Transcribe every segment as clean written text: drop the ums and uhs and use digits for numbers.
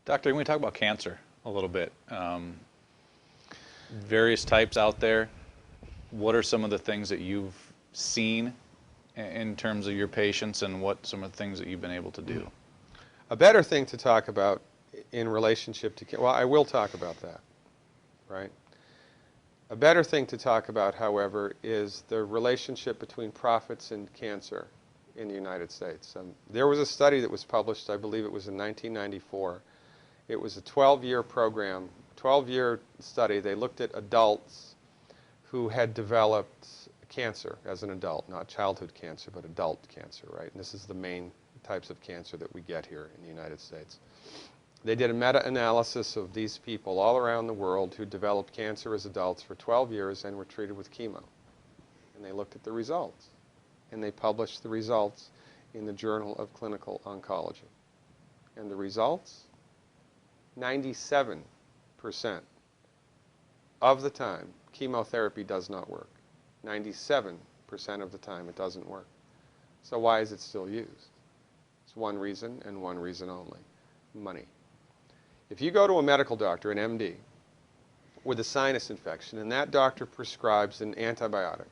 Doctor, can we talk about cancer a little bit? Various types out there. What are some of the things that you've seen in terms of your patients, and what some of the things that you've been able to do? A better thing to talk about in relationship to, well, I will talk about that, right? A better thing to talk about, however, is the relationship between profits and cancer in the United States. There was a study that was published, I believe it was in 1994. It was a 12-year program, 12-year study. They looked at adults who had developed cancer as an adult, not childhood cancer, but adult cancer, right? And this is the main types of cancer that we get here in the United States. They did a meta-analysis of these people all around the world who developed cancer as adults for 12 years and were treated with chemo. And they looked at the results. And they published the results in the Journal of Clinical Oncology. And the results? 97% of the time, chemotherapy does not work. 97% of the time, it doesn't work. So why is it still used? It's one reason and one reason only: money. If you go to a medical doctor, an MD, with a sinus infection, and that doctor prescribes an antibiotic,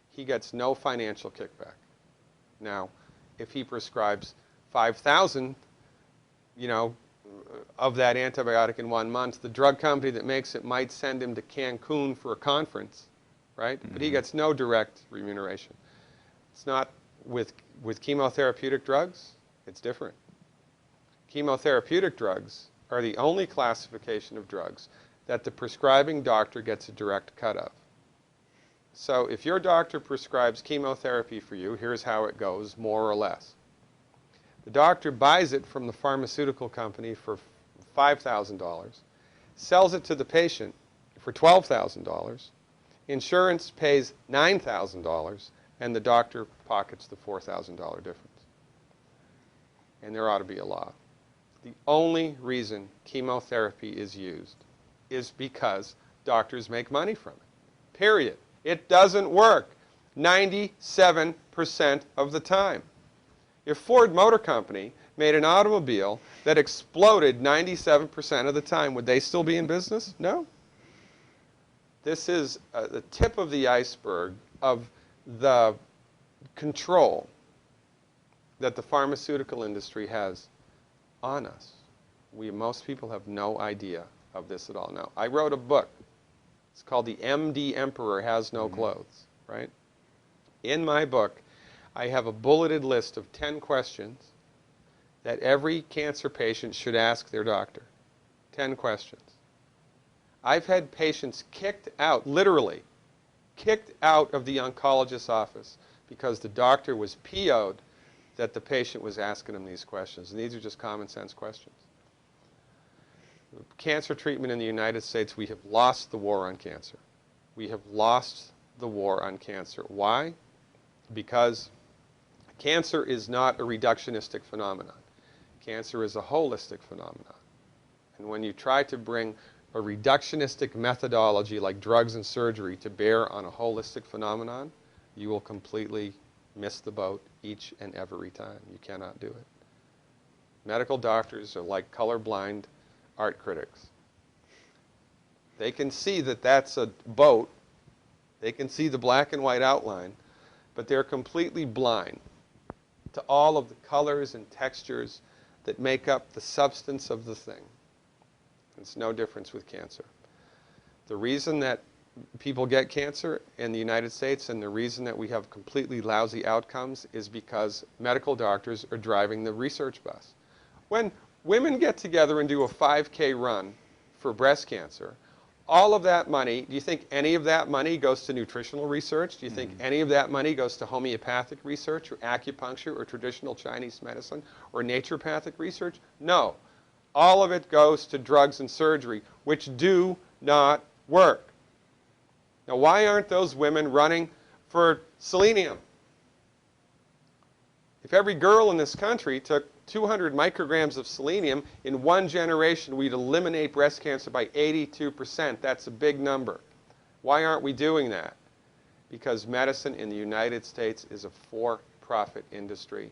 he gets no financial kickback. Now, if he prescribes 5,000, of that antibiotic in 1 month, the drug company that makes it might send him to Cancun for a conference, right? Mm-hmm. But he gets no direct remuneration. It's not with chemotherapeutic drugs. It's different. Chemotherapeutic drugs are the only classification of drugs that the prescribing doctor gets a direct cut of. So if your doctor prescribes chemotherapy for you, here's how it goes, more or less. The doctor buys it from the pharmaceutical company for $5,000, sells it to the patient for $12,000, insurance pays $9,000, and the doctor pockets the $4,000 difference. And there ought to be a law. The only reason chemotherapy is used is because doctors make money from it. Period. It doesn't work 97% of the time. If Ford Motor Company made an automobile that exploded 97% of the time, would they still be in business? No. This is the tip of the iceberg of the control that the pharmaceutical industry has on us. Most people have no idea of this at all. Now, I wrote a book. It's called The MD Emperor Has No Clothes, right? In my book, I have a bulleted list of 10 questions that every cancer patient should ask their doctor. 10 questions. I've had patients kicked out, literally, kicked out of the oncologist's office because the doctor was PO'd that the patient was asking him these questions. And these are just common sense questions. Cancer treatment in the United States, we have lost the war on cancer. We have lost the war on cancer. Why? Because cancer is not a reductionistic phenomenon. Cancer is a holistic phenomenon. And when you try to bring a reductionistic methodology like drugs and surgery to bear on a holistic phenomenon, you will completely miss the boat each and every time. You cannot do it. Medical doctors are like colorblind art critics. They can see that that's a boat. They can see the black and white outline, but they're completely blind to all of the colors and textures that make up the substance of the thing. It's no difference with cancer. The reason that people get cancer in the United States and the reason that we have completely lousy outcomes is because medical doctors are driving the research bus. When women get together and do a 5K run for breast cancer, all of that money, do you think any of that money goes to nutritional research? Do you think any of that money goes to homeopathic research or acupuncture or traditional Chinese medicine or naturopathic research? No. All of it goes to drugs and surgery, which do not work. Now, why aren't those women running for selenium? If every girl in this country took 200 micrograms of selenium, in one generation we'd eliminate breast cancer by 82%. That's a big number. Why aren't we doing that? Because medicine in the United States is a for-profit industry,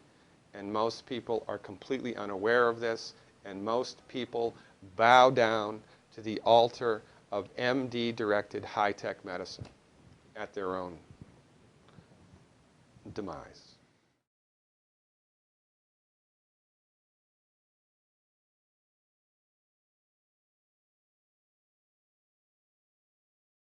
and most people are completely unaware of this, And most people bow down to the altar of MD-directed high-tech medicine at their own demise.